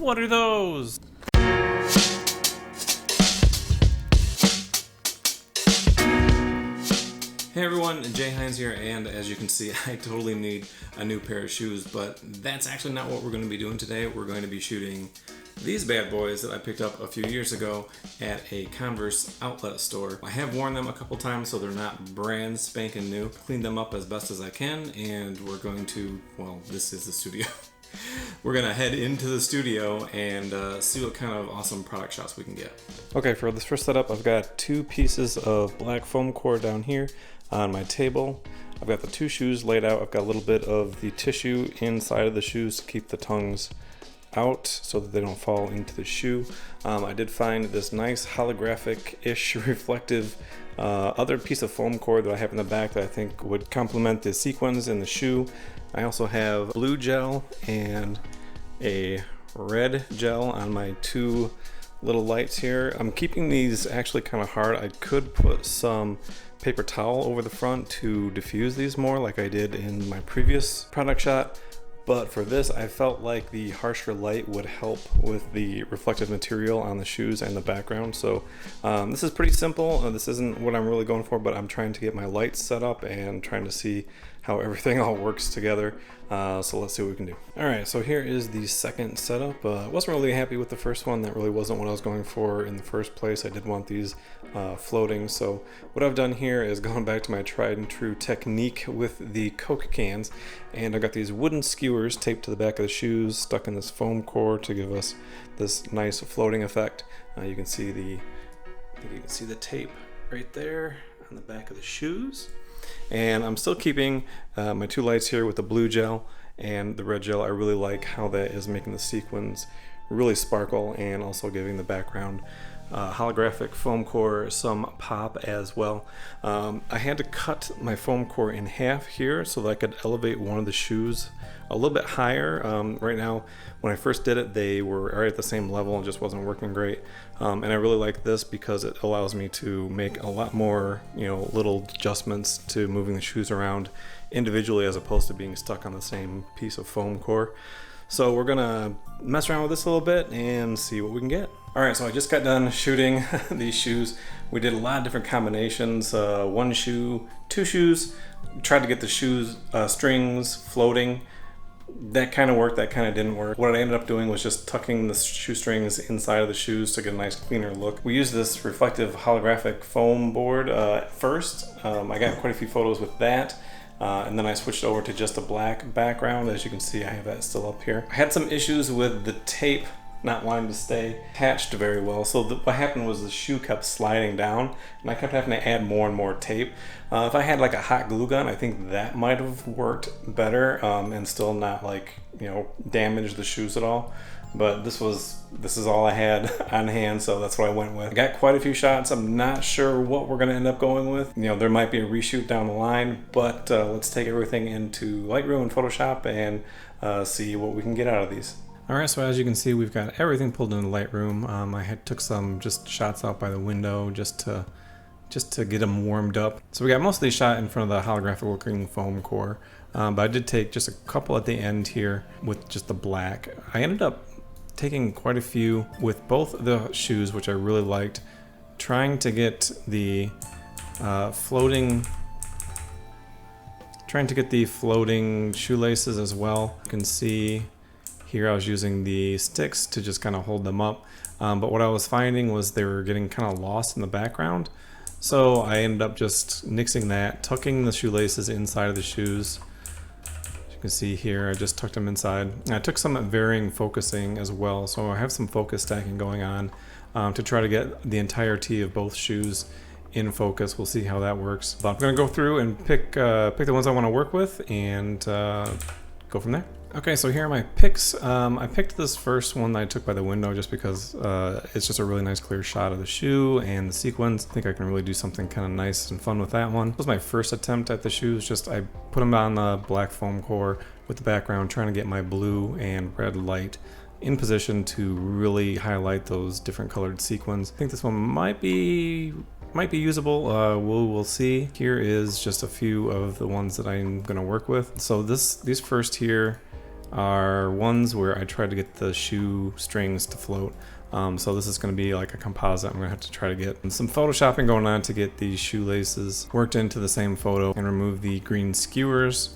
What are those? Hey everyone, Jay Hines here, and as you can see, I totally need a new pair of shoes, but that's actually not what we're going to be doing today. We're going to be shooting these bad boys that I picked up a few years ago at a Converse outlet store. I have worn them a couple times, so they're not brand spanking new. Cleaned them up as best as I can, and we're going to, well, this is the studio. We're gonna head into the studio and see what kind of awesome product shots we can get. Okay, for this first setup, I've got two pieces of black foam core down here on my table. I've got the two shoes laid out. I've got a little bit of the tissue inside of the shoes to keep the tongues out so that they don't fall into the shoe. I did find this nice holographic-ish reflective other piece of foam core that I have in the back that I think would complement the sequins in the shoe. I also have blue gel and a red gel on my two little lights here. I'm keeping these actually kind of hard. I could put some paper towel over the front to diffuse these more like I did in my previous product shot. But for this, I felt like the harsher light would help with the reflective material on the shoes and the background. So this is pretty simple. This isn't what I'm really going for, but I'm trying to get my lights set up and trying to see how everything all works together. So let's see what we can do. All right, so here is the second setup. I wasn't really happy with the first one. That really wasn't what I was going for in the first place. I did want these floating. So what I've done here is gone back to my tried and true technique with the Coke cans. And I've got these wooden skewers taped to the back of the shoes, stuck in this foam core to give us this nice floating effect. You can see the tape right there on the back of the shoes. And I'm still keeping my two lights here with the blue gel and the red gel. I really like how that is making the sequins really sparkle and also giving the background holographic foam core some pop as well. I had to cut my foam core in half here so that I could elevate one of the shoes a little bit higher. Right now, when I first did it, they were right at the same level and just wasn't working great. And I really like this because it allows me to make a lot more, little adjustments to moving the shoes around individually as opposed to being stuck on the same piece of foam core. So we're gonna mess around with this a little bit and see what we can get. All right, so I just got done shooting these shoes. We did a lot of different combinations, one shoe, two shoes, tried to get the shoes strings floating. That kind of worked, that kind of didn't work. What I ended up doing was just tucking the shoestrings inside of the shoes to get a nice cleaner look. We used this reflective holographic foam board first. I got quite a few photos with that. And then I switched over to just a black background. As you can see, I have that still up here. I had some issues with the tape not wanting to stay attached very well. So what happened was the shoe kept sliding down and I kept having to add more and more tape. If I had like a hot glue gun, I think that might have worked better and still not damage the shoes at all. But this is all I had on hand, so that's what I went with. I got quite a few shots. I'm not sure what we're gonna end up going with. There might be a reshoot down the line, but let's take everything into Lightroom and Photoshop and see what we can get out of these. All right, so as you can see, we've got everything pulled into Lightroom. I took some just shots out by the window just to get them warmed up. So we got most of these shot in front of the holographic looking foam core, but I did take just a couple at the end here with just the black. I ended up taking quite a few with both the shoes, which I really liked, trying to get the floating shoelaces as well. You can see here I was using the sticks to just kind of hold them up, but what I was finding was they were getting kind of lost in the background. So I ended up just nixing that, tucking the shoelaces inside of the shoes. You can see here I just tucked them inside. And I took some at varying focusing as well, so I have some focus stacking going on to try to get the entirety of both shoes in focus. We'll see how that works. But I'm going to go through and pick the ones I want to work with and go from there. Okay, so here are my picks. I picked this first one that I took by the window just because it's just a really nice clear shot of the shoe and the sequins. I think I can really do something kind of nice and fun with that one. This was my first attempt at the shoes. I put them on the black foam core with the background, trying to get my blue and red light in position to really highlight those different colored sequins. I think this one might be usable. We'll see. Here is just a few of the ones that I'm gonna work with. So these first here, are ones where I tried to get the shoe strings to float. So this is going to be like a composite. I'm going to have to try to get some photoshopping going on to get these shoelaces worked into the same photo and remove the green skewers.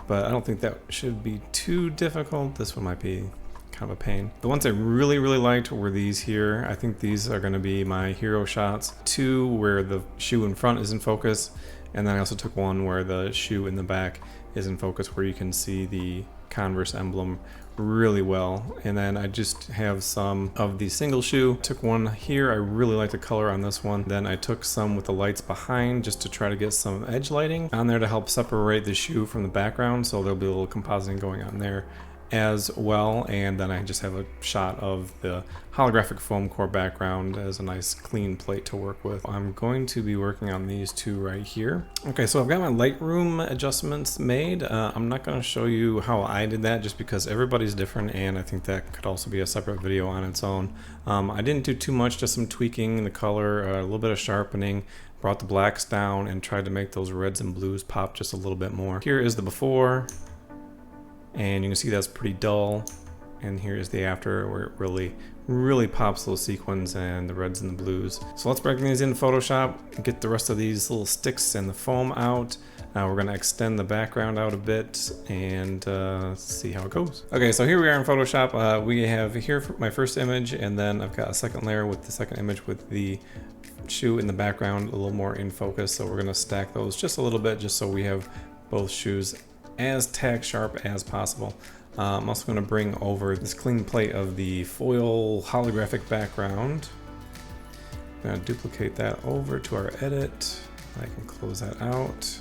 But I don't think that should be too difficult. This one might be kind of a pain. The ones I really liked were these here. I think these are going to be my hero shots. Two where the shoe in front is in focus, and then I also took one where the shoe in the back is in focus, where you can see the Converse emblem really well. And then I just have some of the single shoe. Took one here. I really like the color on this one. Then I took some with the lights behind just to try to get some edge lighting on there to help separate the shoe from the background, so there'll be a little compositing going on there as well. And then I just have a shot of the holographic foam core background as a nice clean plate to work with. I'm going to be working on these two right here. Okay, so I've got my Lightroom adjustments made. I'm not going to show you how I did that just because everybody's different, and I think that could also be a separate video on its own. I didn't do too much, just some tweaking the color, a little bit of sharpening, brought the blacks down and tried to make those reds and blues pop just a little bit more. Here is the before, and you can see that's pretty dull, and here's the after where it really pops those sequins and the reds and the blues. So let's bring these in Photoshop and get the rest of these little sticks and the foam out. Now we're going to extend the background out a bit and see how it goes. Okay, so here we are in Photoshop. We have here my first image, and then I've got a second layer with the second image with the shoe in the background a little more in focus. So we're going to stack those just a little bit just so we have both shoes as tack sharp as possible. I'm also going to bring over this clean plate of the foil holographic background. I'm going to duplicate that over to our edit. I can close that out,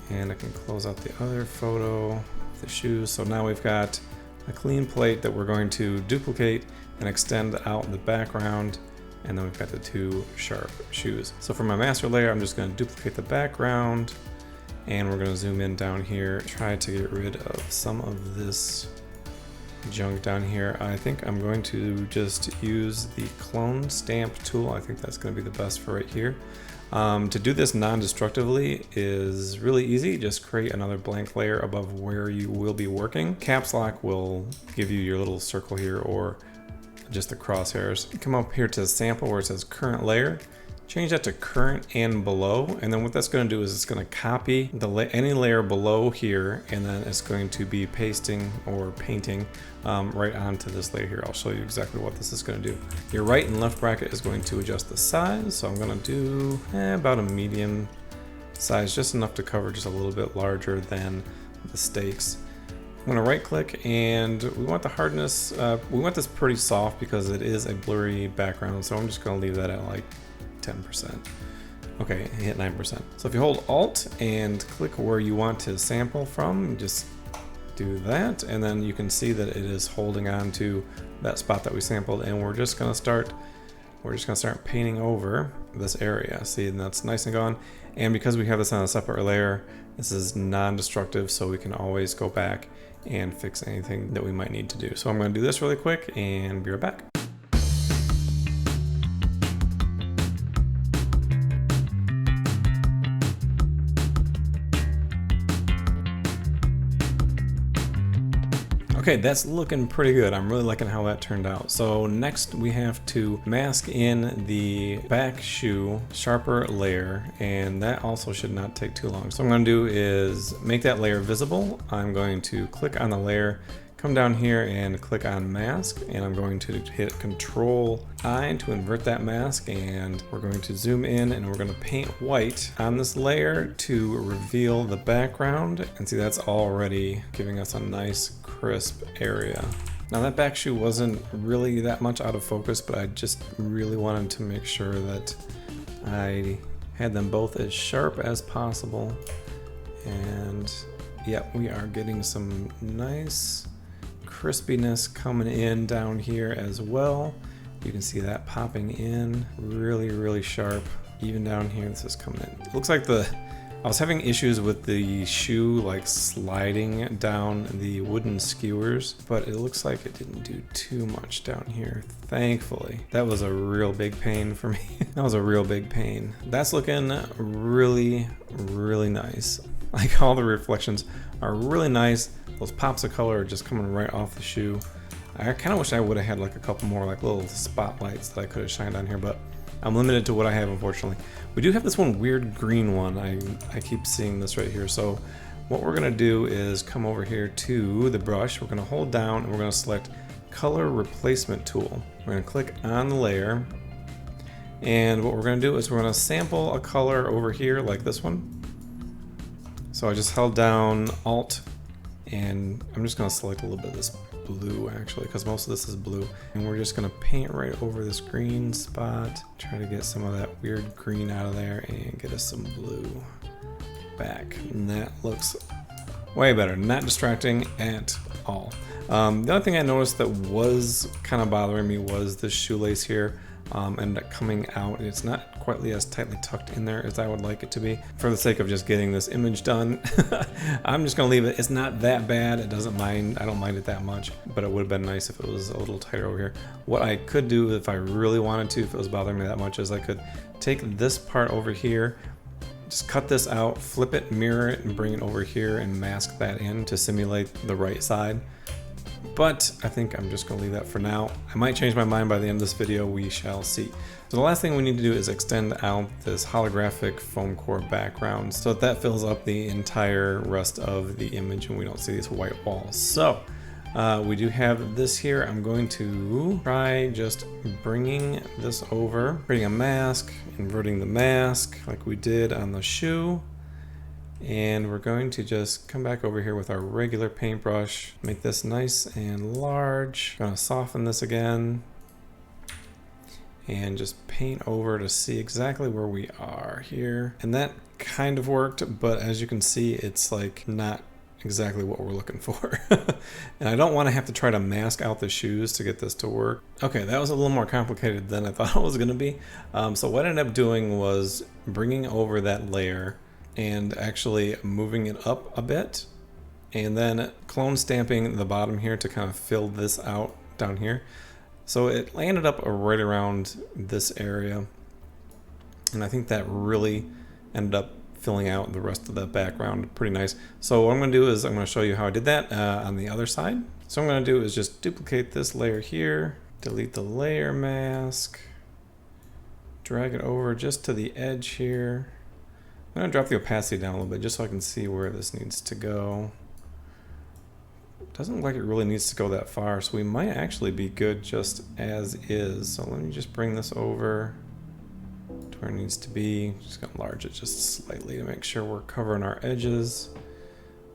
and I can close out the other photo of the shoes. So now we've got a clean plate that we're going to duplicate and extend out the background, and then we've got the two sharp shoes. So for my master layer, I'm just going to duplicate the background, and we're going to zoom in down here, try to get rid of some of this junk down here. I think I'm going to just use the clone stamp tool. I think that's going to be the best for right here. To do this non-destructively is really easy. Just create another blank layer above where you will be working. Caps lock will give you your little circle here, or just the crosshairs. Come up here to sample where it says current layer. Change that to current and below, and then what that's going to do is it's going to copy any layer below here, and then it's going to be pasting or painting right onto this layer here. I'll show you exactly what this is going to do. Your right and left bracket is going to adjust the size, so I'm going to do about a medium size, just enough to cover just a little bit larger than the stakes. I'm going to right click, and we want the hardness, we want this pretty soft because it is a blurry background, so I'm just going to leave that at like 10%. Okay, hit 9%. So if you hold Alt and click where you want to sample from, just do that, and then you can see that it is holding on to that spot that we sampled, and we're just gonna start painting over this area. See, and that's nice and gone. And because we have this on a separate layer, this is non-destructive, so we can always go back and fix anything that we might need to do. So I'm gonna do this really quick and be right back. Okay, that's looking pretty good. I'm really liking how that turned out. So next we have to mask in the back shoe sharper layer, and that also should not take too long. So what I'm going to do is make that layer visible. I'm going to click on the layer, come down here and click on mask, and I'm going to hit Control I to invert that mask, and we're going to zoom in and we're going to paint white on this layer to reveal the background. And see, that's already giving us a nice crisp area. Now that back shoe wasn't really that much out of focus, but I just really wanted to make sure that I had them both as sharp as possible. And yeah, we are getting some nice crispiness coming in down here as well. You can see that popping in really sharp. Even down here, this is coming in. It looks like I was having issues with the shoe like sliding down the wooden skewers, but it looks like it didn't do too much down here, thankfully. That was a real big pain for me. That was a real big pain. That's looking really nice. Like all the reflections are really nice. Those pops of color are just coming right off the shoe. I kind of wish I would have had like a couple more like little spotlights that I could have shined on here, but I'm limited to what I have, unfortunately. We do have this one weird green one. I keep seeing this right here. So what we're gonna do is come over here to the brush. We're gonna hold down and we're gonna select color replacement tool. We're gonna click on the layer. And what we're gonna do is we're gonna sample a color over here like this one. So I just held down Alt and I'm just gonna select a little bit of this blue actually, because most of this is blue. And we're just gonna paint right over this green spot. Try to get some of that weird green out of there and get us some blue back. And that looks way better, not distracting at all. The other thing I noticed that was kind of bothering me was this shoelace here. Ended up coming out. It's not quite as tightly tucked in there as I would like it to be. For the sake of just getting this image done, I'm just gonna leave it. It's not that bad. It doesn't mind. I don't mind it that much, but it would have been nice if it was a little tighter over here. What I could do if I really wanted to, if it was bothering me that much, is I could take this part over here, just cut this out, flip it, mirror it, and bring it over here and mask that in to simulate the right side. But I think I'm just gonna leave that for now. I might change my mind by the end of this video, we shall see. So the last thing we need to do is extend out this holographic foam core background so that fills up the entire rest of the image and we don't see these white walls. So we do have this here. I'm going to try just bringing this over, creating a mask, inverting the mask like we did on the shoe. And we're going to just come back over here with our regular paintbrush, make this nice and large. Gonna soften this again and just paint over to see exactly where we are here. And that kind of worked, but as you can see, it's like not exactly what we're looking for. And I don't want to have to try to mask out the shoes to get this to work. Okay, that was a little more complicated than I thought it was gonna be. So what I ended up doing was bringing over that layer and actually moving it up a bit and then clone stamping the bottom here to kind of fill this out down here. So it landed up right around this area, and I think that really ended up filling out the rest of the background pretty nice. So what I'm going to do is I'm going to show you how I did that on the other side. So what I'm going to do is just duplicate this layer here, delete the layer mask, drag it over just to the edge here. I'm going to drop the opacity down a little bit just so I can see where this needs to go. Doesn't look like it really needs to go that far, so we might actually be good just as is. So let me just bring this over to where it needs to be. Just gonna enlarge it just slightly to make sure we're covering our edges.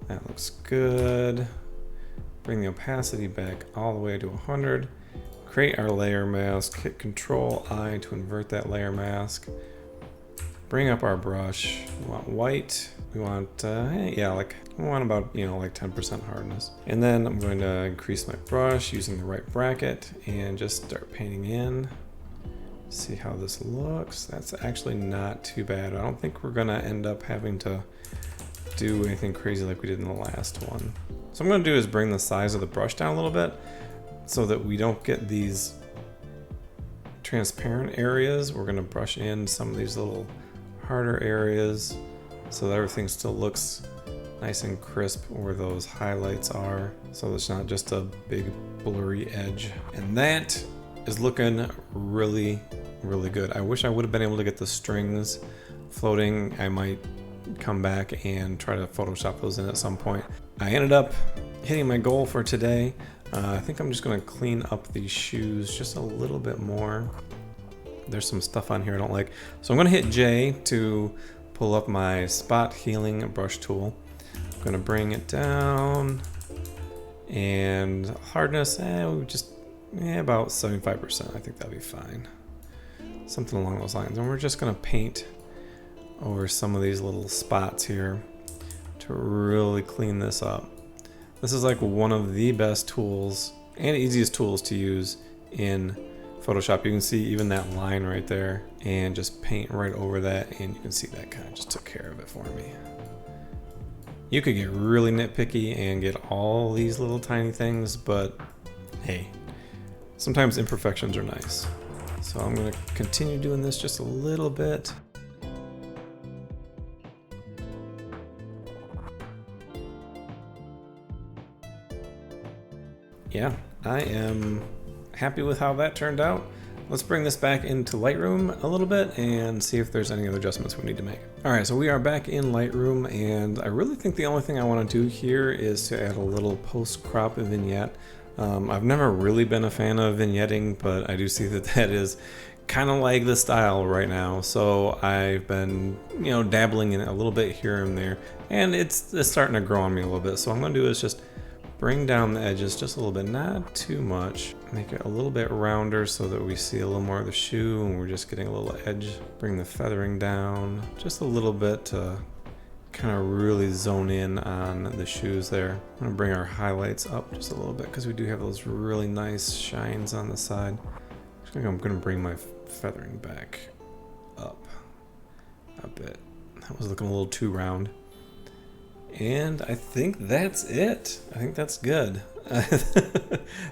That looks good. Bring the opacity back all the way to 100. Create our layer mask, hit Control I to invert that layer mask. Bring up our brush. We want white. We want, yeah, like, we want about, you know, like 10% hardness. And then I'm going to increase my brush using the right bracket and just start painting in. See how this looks. That's actually not too bad. I don't think we're gonna end up having to do anything crazy like we did in the last one. So what I'm gonna do is bring the size of the brush down a little bit so that we don't get these transparent areas. We're gonna brush in some of these little harder areas so that everything still looks nice and crisp where those highlights are, so it's not just a big blurry edge. And that is looking really good. I wish I would have been able to get the strings floating. I might come back and try to Photoshop those in at some point. I ended up hitting my goal for today. I think I'm just gonna clean up these shoes just a little bit more. There's some stuff on here I don't like. So I'm gonna hit J to pull up my spot healing brush tool. I'm gonna bring it down, and hardness, about 75%. I think that'll be fine. Something along those lines. And we're just gonna paint over some of these little spots here to really clean this up. This is like one of the best tools and easiest tools to use in Photoshop. You can see even that line right there, and just paint right over that, and you can see that kind of just took care of it for me. You could get really nitpicky and get all these little tiny things, but hey, sometimes imperfections are nice. So I'm going to continue doing this just a little bit. yeah, I am happy with how that turned out. Let's bring this back into Lightroom a little bit and see if there's any other adjustments we need to make. All right, so we are back in Lightroom, and I really think the only thing I want to do here is to add a little post-crop vignette. I've never really been a fan of vignetting, but I do see that that is kind of like the style right now. So I've been, dabbling in it a little bit here and there, and it's starting to grow on me a little bit. So what I'm gonna do is just bring down the edges just a little bit, not too much. Make it a little bit rounder so that we see a little more of the shoe and we're just getting a little edge. Bring the feathering down just a little bit to kind of really zone in on the shoes there. I'm gonna bring our highlights up just a little bit because we do have those really nice shines on the side. I'm gonna bring my feathering back up a bit. That was looking a little too round. And I think that's it. I think that's good.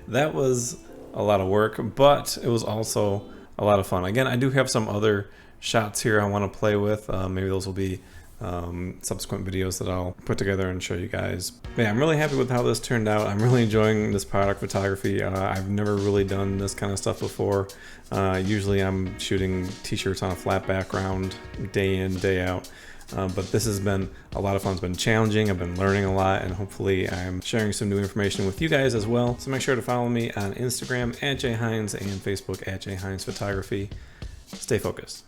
That was a lot of work, but it was also a lot of fun. Again, I do have some other shots here I want to play with. Maybe those will be subsequent videos that I'll put together and show you guys. But yeah, I'm really happy with how this turned out. I'm really enjoying this product photography. I've never really done this kind of stuff before. Usually I'm shooting t-shirts on a flat background day in, day out. But this has been a lot of fun. It's been challenging. I've been learning a lot, and hopefully I'm sharing some new information with you guys as well. So make sure to follow me on Instagram @jhines and Facebook @jhinesphotography. Stay focused.